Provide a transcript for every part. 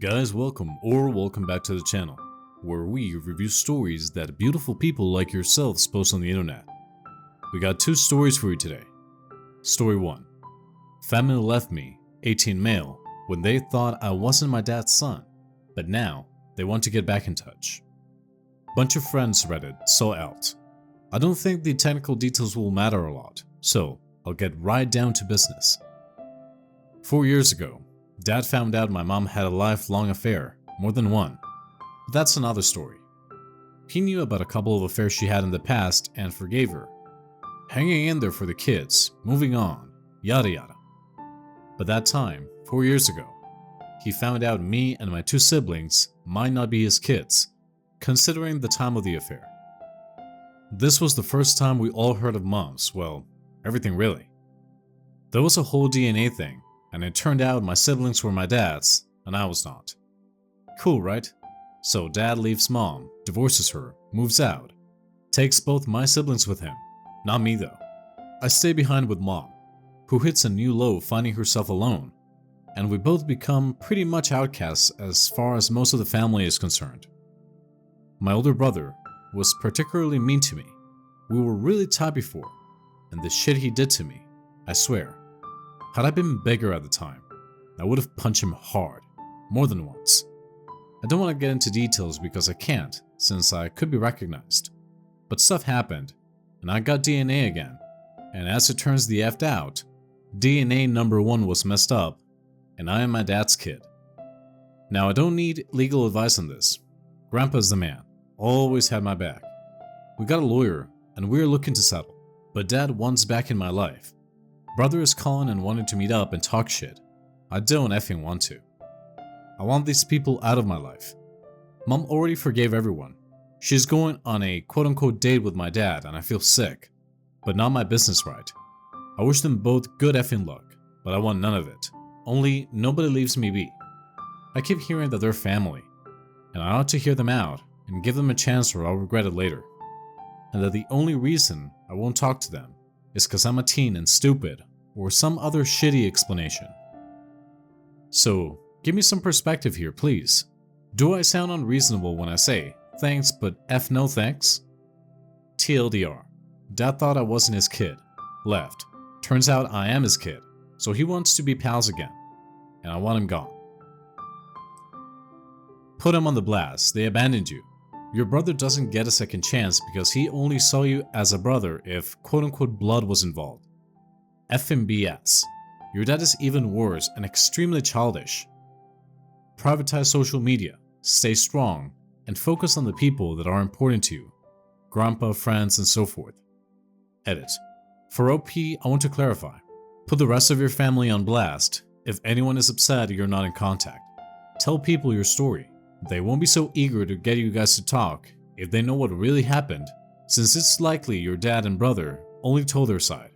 Guys, welcome back to the channel, where we review stories that beautiful people like yourselves post on the internet. We got two stories for you today. Story 1. Family left me, 18 male, when they thought I wasn't my dad's son, but now they want to get back in touch. Bunch of friends read it, so out. I don't think the technical details will matter a lot, so I'll get right down to business. 4 years ago, Dad found out my mom had a lifelong affair, more than one. But that's another story. He knew about a couple of affairs she had in the past and forgave her. Hanging in there for the kids, moving on, yada yada. But that time, 4 years ago, he found out me and my two siblings might not be his kids, considering the time of the affair. This was the first time we all heard of moms, well, everything really. There was a whole DNA thing, and it turned out my siblings were my dad's, and I was not. Cool, right? So dad leaves mom, divorces her, moves out, takes both my siblings with him, not me though. I stay behind with mom, who hits a new low finding herself alone, and we both become pretty much outcasts as far as most of the family is concerned. My older brother was particularly mean to me. We were really tight before, and the shit he did to me, I swear. Had I been bigger at the time, I would have punched him hard, more than once. I don't want to get into details because I can't, since I could be recognized. But stuff happened, and I got DNA again, and as it turns the F'd out, DNA number 1 was messed up, and I am my dad's kid. Now I don't need legal advice on this. Grandpa's the man, always had my back. We got a lawyer, and we're looking to settle, but dad wants back in my life. Brother is calling and wanting to meet up and talk shit. I don't effing want to. I want these people out of my life. Mom already forgave everyone. She's going on a quote-unquote date with my dad and I feel sick. But not my business, right? I wish them both good effing luck, but I want none of it. Only nobody leaves me be. I keep hearing that they're family, and I ought to hear them out and give them a chance or I'll regret it later. And that the only reason I won't talk to them is because I'm a teen and stupid, or some other shitty explanation. So, give me some perspective here, please. Do I sound unreasonable when I say, thanks but F no thanks? TLDR. Dad thought I wasn't his kid. Left. Turns out I am his kid, so he wants to be pals again. And I want him gone. Put him on the blast, they abandoned you. Your brother doesn't get a second chance because he only saw you as a brother if quote-unquote blood was involved. Effing BS. Your dad is even worse and extremely childish. Privatize social media, stay strong, and focus on the people that are important to you. Grandpa, friends, and so forth. Edit. For OP, I want to clarify. Put the rest of your family on blast. If anyone is upset you're not in contact, tell people your story. They won't be so eager to get you guys to talk if they know what really happened, since it's likely your dad and brother only told their side.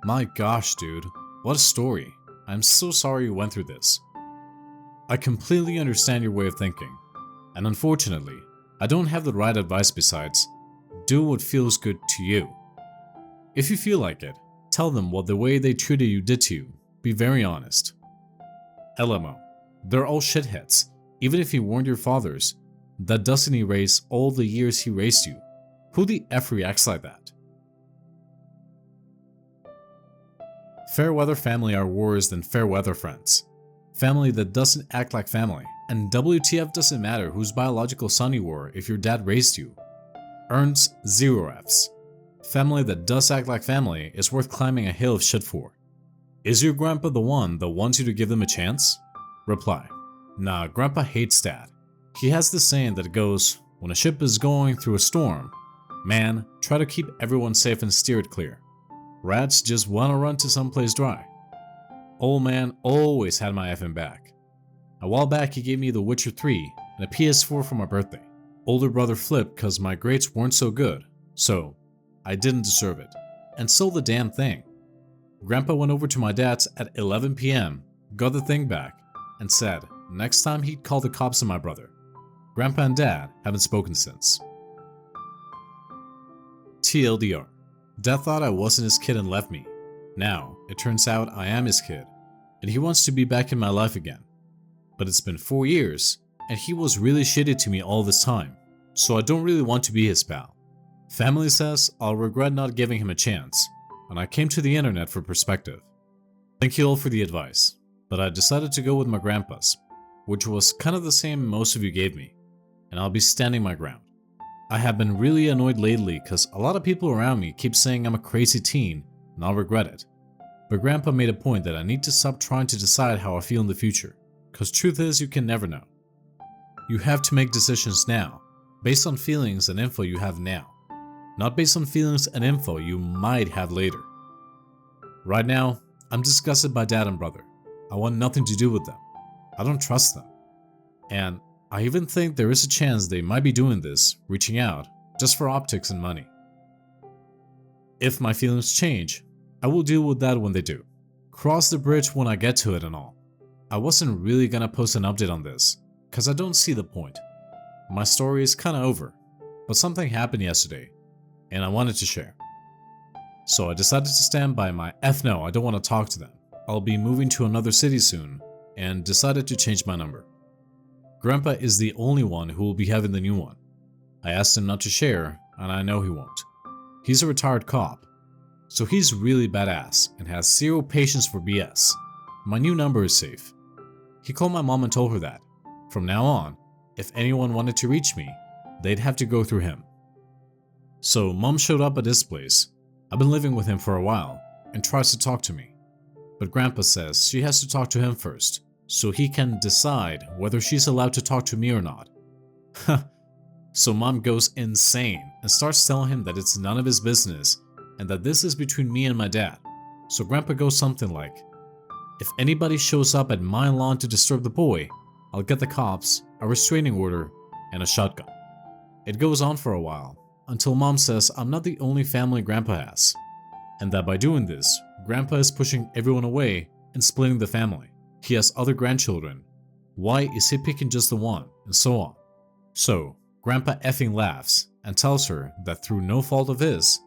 My gosh, dude, what a story. I'm so sorry you went through this. I completely understand your way of thinking, and unfortunately, I don't have the right advice besides, do what feels good to you. If you feel like it, tell them what the way they treated you did to you. Be very honest. LMO. They're all shitheads. Even if he weren't your father's, that doesn't erase all the years he raised you. Who the F reacts like that? Fair weather family are worse than fair weather friends. Family that doesn't act like family. And WTF doesn't matter whose biological son you were if your dad raised you. Earns 0 Fs. Family that does act like family is worth climbing a hill of shit for. Is your grandpa the one that wants you to give them a chance? Reply. Nah, grandpa hates dad. He has this saying that goes, when a ship is going through a storm, man, try to keep everyone safe and steer it clear. Rats just wanna run to someplace dry. Old man always had my effing back. A while back he gave me The Witcher 3 and a PS4 for my birthday. Older brother flipped cause my grades weren't so good, so I didn't deserve it, and sold the damn thing. Grandpa went over to my dad's at 11 PM, got the thing back, and said next time he'd call the cops on my brother. Grandpa and dad haven't spoken since. TLDR. Dad thought I wasn't his kid and left me. Now, it turns out I am his kid. and he wants to be back in my life again. But it's been 4 years, and he was really shitty to me all this time, so I don't really want to be his pal. Family says I'll regret not giving him a chance, and I came to the internet for perspective. Thank you all for the advice, but I decided to go with my grandpa's, which was kind of the same most of you gave me, and I'll be standing my ground. I have been really annoyed lately because a lot of people around me keep saying I'm a crazy teen and I'll regret it. But Grandpa made a point that I need to stop trying to decide how I feel in the future, because truth is you can never know. You have to make decisions now, based on feelings and info you have now, not based on feelings and info you might have later. Right now, I'm disgusted by dad and brother. I want nothing to do with them. I don't trust them. And I even think there is a chance they might be doing this, reaching out, just for optics and money. If my feelings change, I will deal with that when they do. Cross the bridge when I get to it and all. I wasn't really gonna post an update on this, cause I don't see the point. My story is kinda over, but something happened yesterday, and I wanted to share. So I decided to stand by my F no, I don't want to talk to them. I'll be moving to another city soon, and decided to change my number. Grandpa is the only one who will be having the new one. I asked him not to share, and I know he won't. He's a retired cop, so he's really badass and has zero patience for BS. My new number is safe. He called my mom and told her that, from now on, if anyone wanted to reach me, they'd have to go through him. So mom showed up at his place. I've been living with him for a while and tries to talk to me. But Grandpa says she has to talk to him first, so he can decide whether she's allowed to talk to me or not. So mom goes insane and starts telling him that it's none of his business and that this is between me and my dad. So Grandpa goes something like, if anybody shows up at my lawn to disturb the boy, I'll get the cops, a restraining order, and a shotgun. It goes on for a while, until mom says I'm not the only family Grandpa has, and that by doing this, Grandpa is pushing everyone away and splitting the family. He has other grandchildren. Why is he picking just the one? And so on. So, Grandpa effing laughs and tells her that through no fault of his,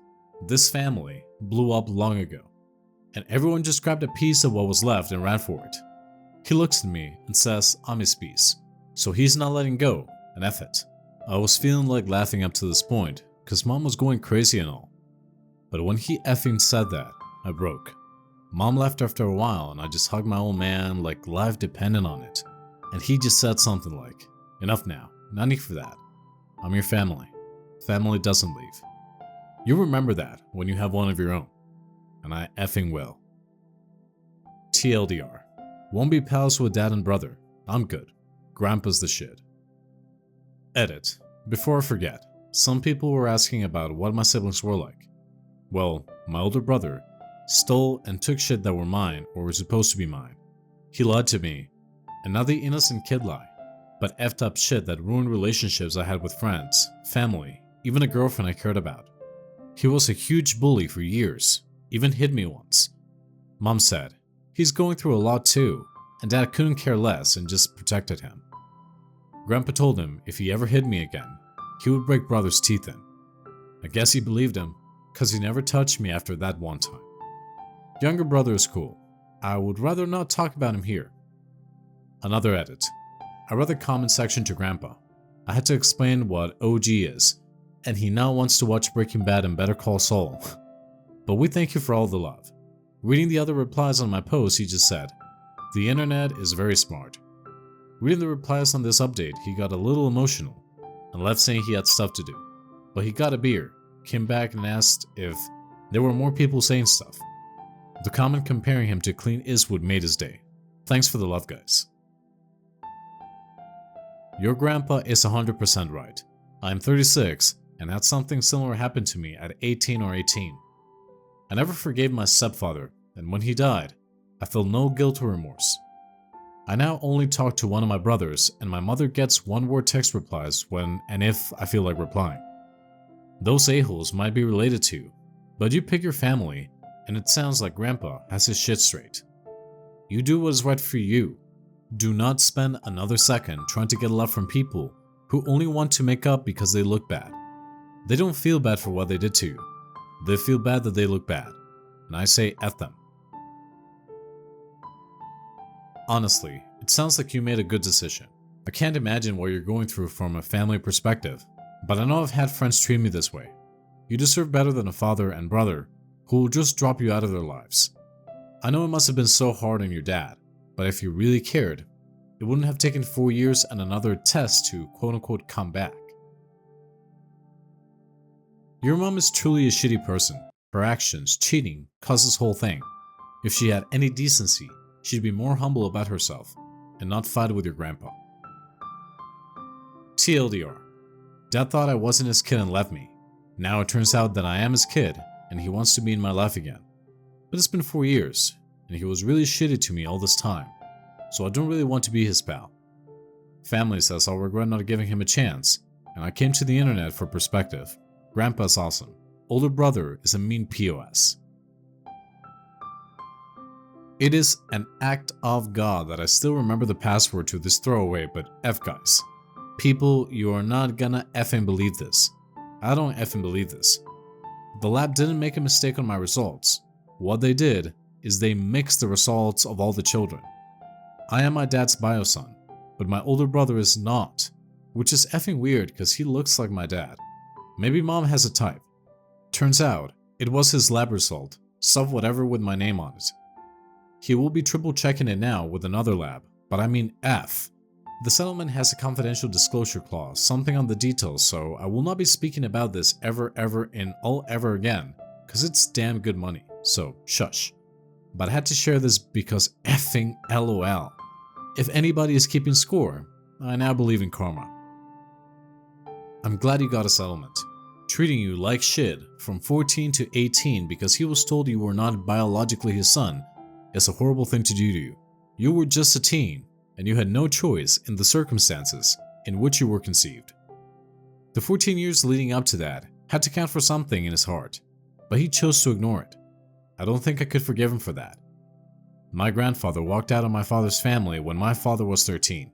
this family blew up long ago, and everyone just grabbed a piece of what was left and ran for it. He looks at me and says I'm his piece, so he's not letting go, and F it. I was feeling like laughing up to this point, cause mom was going crazy and all. But when he effing said that, I broke. Mom left after a while and I just hugged my old man like life depended on it. And he just said something like, enough now, no need for that. I'm your family. Family doesn't leave. You remember that when you have one of your own. And I effing will. TLDR. Won't be pals with dad and brother. I'm good. Grandpa's the shit. Edit. Before I forget, some people were asking about what my siblings were like. Well, my older brother stole and took shit that were mine or were supposed to be mine. He lied to me, and not the innocent kid lie, but effed up shit that ruined relationships I had with friends, family, even a girlfriend I cared about. He was a huge bully for years, even hit me once. Mom said, he's going through a lot too, and dad couldn't care less and just protected him. Grandpa told him if he ever hit me again, he would break brother's teeth in. I guess he believed him, cause he never touched me after that one time. Younger brother is cool. I would rather not talk about him here. Another edit. I read the comment section to Grandpa. I had to explain what OG is, and he now wants to watch Breaking Bad and Better Call Saul. But we thank you for all the love. Reading the other replies on my post, he just said, the internet is very smart. Reading the replies on this update, he got a little emotional and left saying he had stuff to do. But he got a beer, came back and asked if there were more people saying stuff. The comment comparing him to Clint Eastwood made his day. Thanks for the love, guys. Your grandpa is 100% right. I am 36 and had something similar happen to me at 18 or 18. I never forgave my stepfather, and when he died, I felt no guilt or remorse. I now only talk to one of my brothers, and my mother gets one-word text replies when and if I feel like replying. Those a-holes might be related to, but you pick your family, and it sounds like Grandpa has his shit straight. You do what is right for you. Do not spend another second trying to get love from people who only want to make up because they look bad. They don't feel bad for what they did to you. They feel bad that they look bad, and I say F them. Honestly, it sounds like you made a good decision. I can't imagine what you're going through from a family perspective, but I know I've had friends treat me this way. You deserve better than a father and brother who will just drop you out of their lives. I know it must have been so hard on your dad, but if you really cared, it wouldn't have taken 4 years and another test to quote-unquote come back. Your mom is truly a shitty person. Her actions, cheating, caused this whole thing. If she had any decency, she'd be more humble about herself and not fight with your grandpa. TLDR. Dad thought I wasn't his kid and left me. Now it turns out that I am his kid and he wants to be in my life again. But it's been 4 years and he was really shitty to me all this time, so I don't really want to be his pal. Family says I'll regret not giving him a chance, and I came to the internet for perspective. Grandpa's awesome. Older brother is a mean POS. It is an act of God that I still remember the password to this throwaway, but F guys. People, you are not gonna effing believe this. I don't effing believe this. The lab didn't make a mistake on my results. What they did is they mixed the results of all the children. I am my dad's bio son, but my older brother is not, which is effing weird because he looks like my dad. Maybe mom has a type. Turns out, it was his lab result, stuff whatever with my name on it. He will be triple checking it now with another lab, but I mean F. The settlement has a confidential disclosure clause, something on the details, so I will not be speaking about this ever again, cause it's damn good money, so shush. But I had to share this because effing LOL. If anybody is keeping score, I now believe in karma. I'm glad you got a settlement. Treating you like shit from 14 to 18 because he was told you were not biologically his son is a horrible thing to do to you. You were just a teen, and you had no choice in the circumstances in which you were conceived. The 14 years leading up to that had to count for something in his heart, but he chose to ignore it. I don't think I could forgive him for that. My grandfather walked out on my father's family when my father was 13.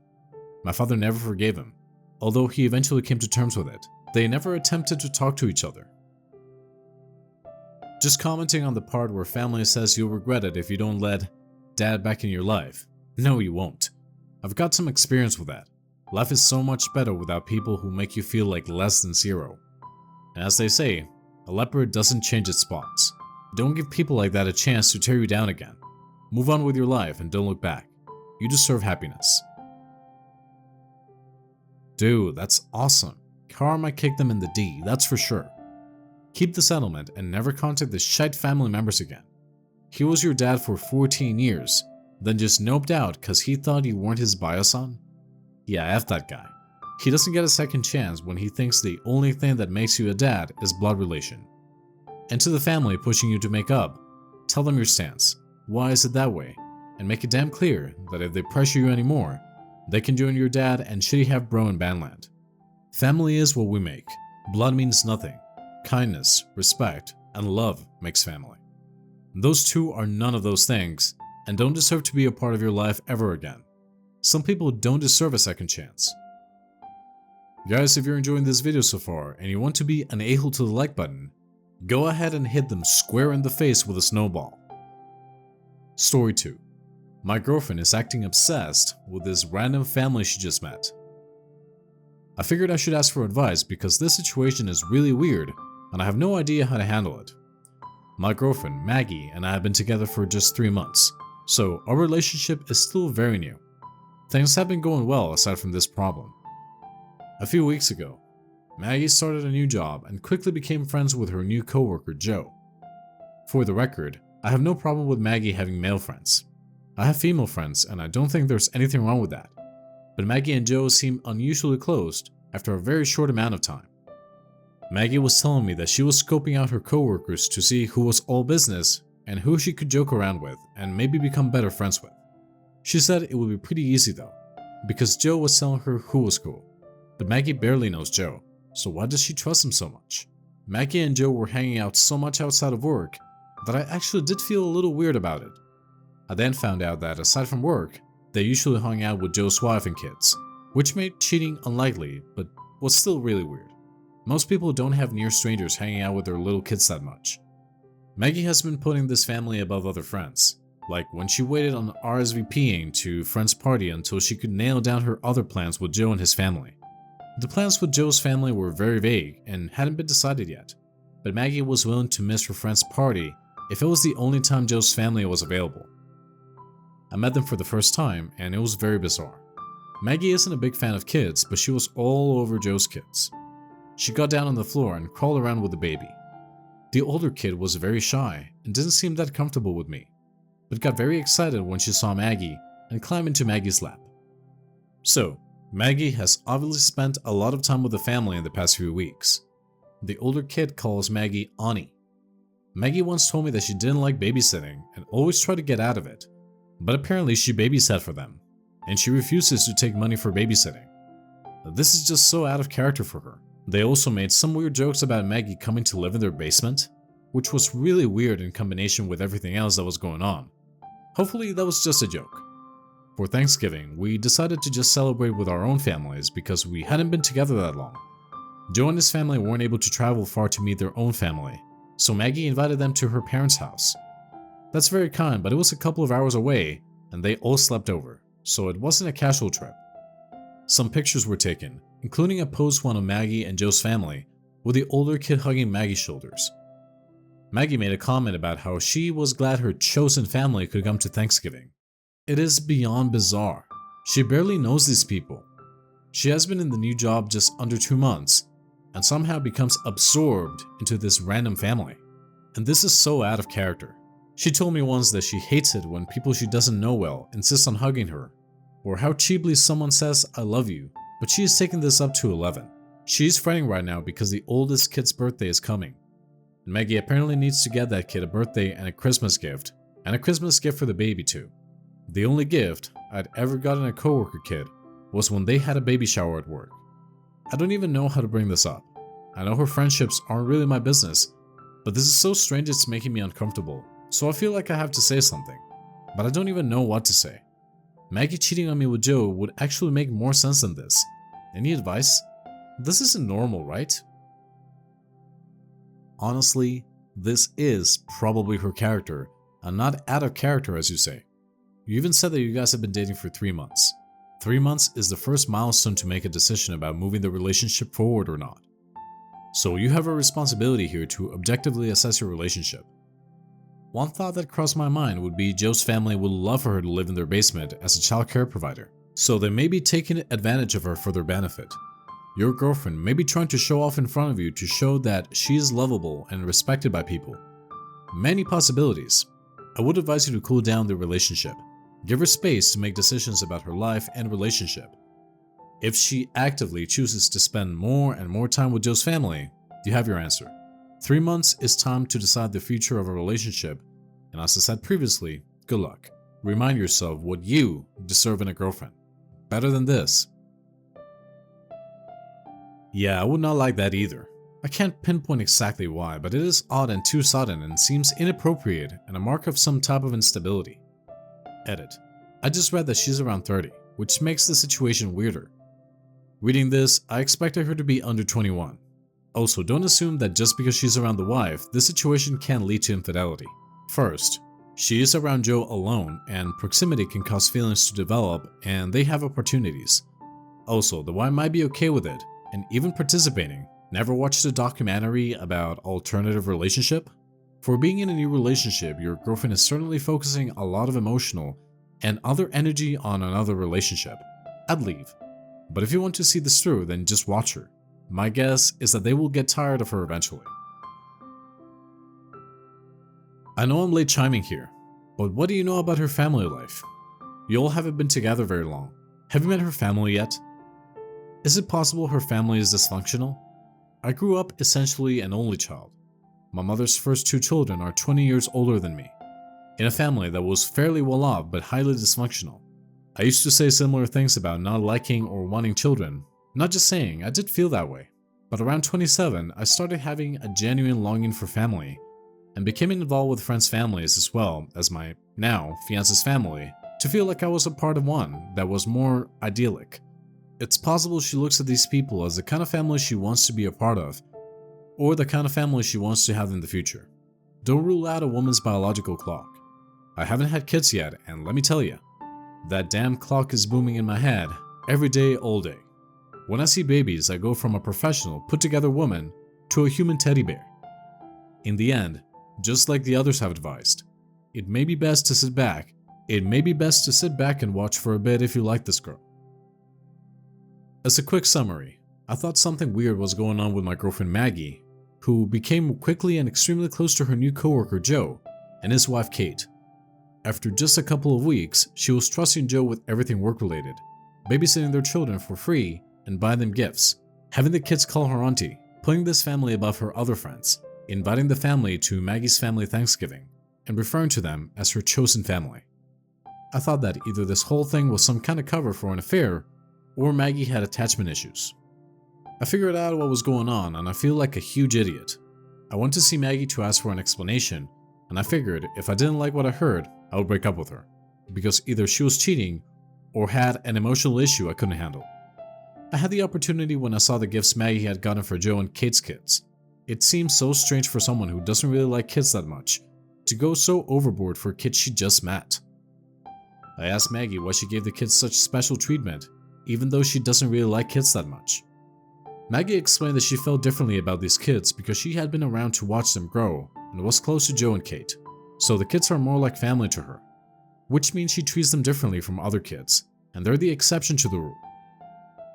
My father never forgave him, although he eventually came to terms with it. They never attempted to talk to each other. Just commenting on the part where family says you'll regret it if you don't let dad back in your life. No, you won't. I've got some experience with that. Life is so much better without people who make you feel like less than zero. And as they say, a leopard doesn't change its spots. Don't give people like that a chance to tear you down again. Move on with your life and don't look back. You deserve happiness. Dude, that's awesome. Karma kicked them in the D, that's for sure. Keep the settlement and never contact the shite family members again. He was your dad for 14 years, then just noped out cause he thought you weren't his bio son? Yeah, F that guy. He doesn't get a second chance when he thinks the only thing that makes you a dad is blood relation. And to the family pushing you to make up, tell them your stance. Why is it that way? And make it damn clear that if they pressure you anymore, they can join your dad and shitty half bro in Bandland. Family is what we make. Blood means nothing. Kindness, respect, and love makes family. Those two are none of those things and don't deserve to be a part of your life ever again. Some people don't deserve a second chance. Guys, if you're enjoying this video so far and you want to be an a-hole to the like button, go ahead and hit them square in the face with a snowball. Story 2. My girlfriend is acting obsessed with this random family she just met. I figured I should ask for advice because this situation is really weird and I have no idea how to handle it. My girlfriend, Maggie, and I have been together for just 3 months, so our relationship is still very new. Things have been going well aside from this problem. A few weeks ago, Maggie started a new job and quickly became friends with her new coworker, Joe. For the record, I have no problem with Maggie having male friends. I have female friends and I don't think there's anything wrong with that. But Maggie and Joe seem unusually close after a very short amount of time. Maggie was telling me that she was scoping out her coworkers to see who was all business and who she could joke around with and maybe become better friends with. She said it would be pretty easy though, because Joe was telling her who was cool. But Maggie barely knows Joe, so why does she trust him so much? Maggie and Joe were hanging out so much outside of work that I actually did feel a little weird about it. I then found out that aside from work, they usually hung out with Joe's wife and kids, which made cheating unlikely, but was still really weird. Most people don't have near strangers hanging out with their little kids that much. Maggie has been putting this family above other friends. like when she waited on RSVPing to friend's party until she could nail down her other plans with Joe and his family. The plans with Joe's family were very vague and hadn't been decided yet, but Maggie was willing to miss her friend's party if it was the only time Joe's family was available. I met them for the first time, and it was very bizarre. Maggie isn't a big fan of kids, but she was all over Joe's kids. She got down on the floor and crawled around with the baby. The older kid was very shy and didn't seem that comfortable with me, but got very excited when she saw Maggie and climbed into Maggie's lap. So, Maggie has obviously spent a lot of time with the family in the past few weeks. The older kid calls Maggie Ani. Maggie once told me that she didn't like babysitting and always tried to get out of it, but apparently she babysat for them, and she refuses to take money for babysitting. This is just so out of character for her. They also made some weird jokes about Maggie coming to live in their basement, which was really weird in combination with everything else that was going on. Hopefully that was just a joke. For Thanksgiving, we decided to just celebrate with our own families because we hadn't been together that long. Joe and his family weren't able to travel far to meet their own family, so Maggie invited them to her parents' house. That's very kind, but it was a couple of hours away and they all slept over, so it wasn't a casual trip. Some pictures were taken, including a posed one of Maggie and Joe's family, with the older kid hugging Maggie's shoulders. Maggie made a comment about how she was glad her chosen family could come to Thanksgiving. It is beyond bizarre. She barely knows these people. She has been in the new job just under 2 months, and somehow becomes absorbed into this random family. And this is so out of character. She told me once that she hates it when people she doesn't know well insist on hugging her, or how cheaply someone says "I love you," but she is taking this up to 11. She is fretting right now because the oldest kid's birthday is coming. And Maggie apparently needs to get that kid a birthday and a Christmas gift for the baby too. The only gift I'd ever gotten a coworker kid was when they had a baby shower at work. I don't even know how to bring this up. I know her friendships aren't really my business, but this is so strange it's making me uncomfortable, so I feel like I have to say something, but I don't even know what to say. Maggie cheating on me with Joe would actually make more sense than this. Any advice? This isn't normal, right? Honestly, this is probably her character, and not out of character as you say. You even said that you guys have been dating for 3 months. 3 months is the first milestone to make a decision about moving the relationship forward or not. So you have a responsibility here to objectively assess your relationship. One thought that crossed my mind would be Joe's family would love for her to live in their basement as a child care provider, so they may be taking advantage of her for their benefit. Your girlfriend may be trying to show off in front of you to show that she is lovable and respected by people. Many possibilities. I would advise you to cool down the relationship. Give her space to make decisions about her life and relationship. If she actively chooses to spend more and more time with Joe's family, you have your answer. 3 months is time to decide the future of a relationship, and as I said previously, good luck. Remind yourself what you deserve in a girlfriend. Better than this. Yeah, I would not like that either. I can't pinpoint exactly why, but it is odd and too sudden and seems inappropriate and a mark of some type of instability. Edit. I just read that she's around 30, which makes the situation weirder. Reading this, I expected her to be under 21. Also, don't assume that just because she's around the wife, this situation can lead to infidelity. First, she is around Joe alone, and proximity can cause feelings to develop, and they have opportunities. Also, the wife might be okay with it, and even participating. Never watched a documentary about alternative relationship? For being in a new relationship, your girlfriend is certainly focusing a lot of emotional and other energy on another relationship. I'd leave. But if you want to see this through, then just watch her. My guess is that they will get tired of her eventually. I know I'm late chiming here, but what do you know about her family life? You all haven't been together very long. Have you met her family yet? Is it possible her family is dysfunctional? I grew up essentially an only child. My mother's first 2 children are 20 years older than me, in a family that was fairly well off but highly dysfunctional. I used to say similar things about not liking or wanting children. Not just saying, I did feel that way. But around 27, I started having a genuine longing for family and became involved with friends' families as well as my now fiance's family to feel like I was a part of one that was more idyllic. It's possible she looks at these people as the kind of family she wants to be a part of, or the kind of family she wants to have in the future. Don't rule out a woman's biological clock. I haven't had kids yet, and let me tell you, that damn clock is booming in my head every day, all day. When I see babies, I go from a professional, put-together woman to a human teddy bear. In the end, just like the others have advised, it may be best to sit back and watch for a bit if you like this girl. As a quick summary, I thought something weird was going on with my girlfriend Maggie, who became quickly and extremely close to her new coworker Joe and his wife Kate. After just a couple of weeks, she was trusting Joe with everything work-related, babysitting their children for free and buying them gifts, having the kids call her auntie, putting this family above her other friends, inviting the family to Maggie's family Thanksgiving, and referring to them as her chosen family. I thought that either this whole thing was some kind of cover for an affair, or Maggie had attachment issues. I figured out what was going on, and I feel like a huge idiot. I went to see Maggie to ask for an explanation, and I figured if I didn't like what I heard, I would break up with her, because either she was cheating or had an emotional issue I couldn't handle. I had the opportunity when I saw the gifts Maggie had gotten for Joe and Kate's kids. It seems so strange for someone who doesn't really like kids that much to go so overboard for kids she just met. I asked Maggie why she gave the kids such special treatment, even though she doesn't really like kids that much. Maggie explained that she felt differently about these kids because she had been around to watch them grow and was close to Joe and Kate, so the kids are more like family to her, which means she treats them differently from other kids, and they're the exception to the rule.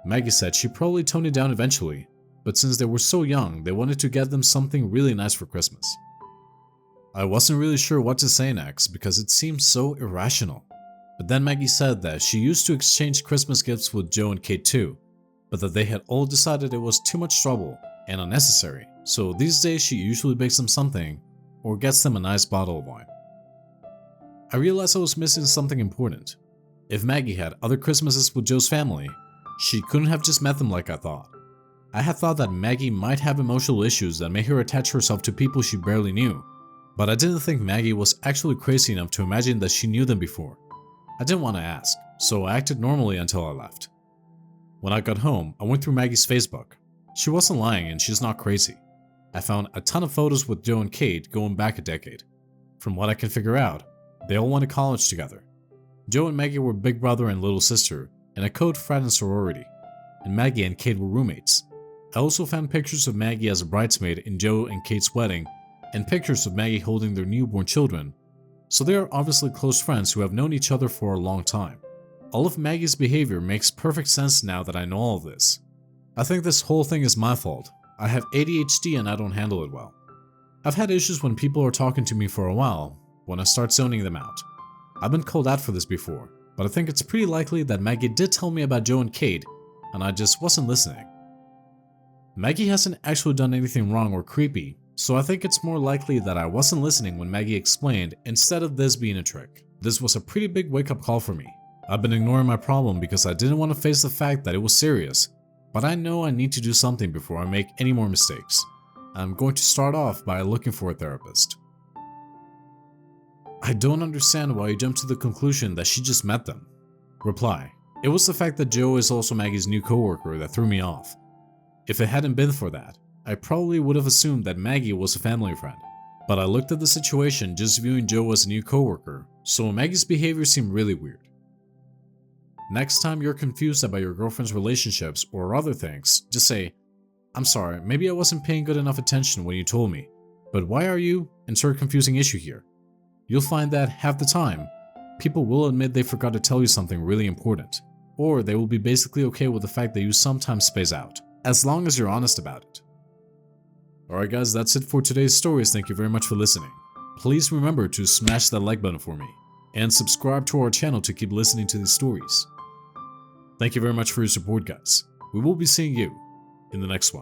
Maggie said she probably toned it down eventually, but since they were so young, they wanted to get them something really nice for Christmas. I wasn't really sure what to say next because it seemed so irrational. But then Maggie said that she used to exchange Christmas gifts with Joe and Kate too, but that they had all decided it was too much trouble and unnecessary, so these days she usually bakes them something or gets them a nice bottle of wine. I realized I was missing something important. If Maggie had other Christmases with Joe's family, she couldn't have just met them like I thought. I had thought that Maggie might have emotional issues that made her attach herself to people she barely knew, but I didn't think Maggie was actually crazy enough to imagine that she knew them before. I didn't want to ask, so I acted normally until I left. When I got home, I went through Maggie's Facebook. She wasn't lying and she's not crazy. I found a ton of photos with Joe and Kate going back a decade. From what I can figure out, they all went to college together. Joe and Maggie were big brother and little sister in a code frat and sorority, and Maggie and Kate were roommates. I also found pictures of Maggie as a bridesmaid in Joe and Kate's wedding and pictures of Maggie holding their newborn children, so they are obviously close friends who have known each other for a long time. All of Maggie's behavior makes perfect sense now that I know all of this. I think this whole thing is my fault. I have ADHD and I don't handle it well. I've had issues when people are talking to me for a while, when I start zoning them out. I've been called out for this before, but I think it's pretty likely that Maggie did tell me about Joe and Kate, and I just wasn't listening. Maggie hasn't actually done anything wrong or creepy, so I think it's more likely that I wasn't listening when Maggie explained instead of this being a trick. This was a pretty big wake-up call for me. I've been ignoring my problem because I didn't want to face the fact that it was serious, but I know I need to do something before I make any more mistakes. I'm going to start off by looking for a therapist. I don't understand why you jumped to the conclusion that she just met them. Reply: it was the fact that Joe is also Maggie's new coworker that threw me off. If it hadn't been for that, I probably would have assumed that Maggie was a family friend. But I looked at the situation just viewing Joe as a new coworker, so Maggie's behavior seemed really weird. Next time you're confused about your girlfriend's relationships or other things, just say, "I'm sorry, maybe I wasn't paying good enough attention when you told me, but why are you?" Insert confusing issue here. You'll find that half the time, people will admit they forgot to tell you something really important, or they will be basically okay with the fact that you sometimes space out, as long as you're honest about it. Alright guys, that's it for today's stories. Thank you very much for listening. Please remember to smash that like button for me, and subscribe to our channel to keep listening to these stories. Thank you very much for your support guys. We will be seeing you in the next one.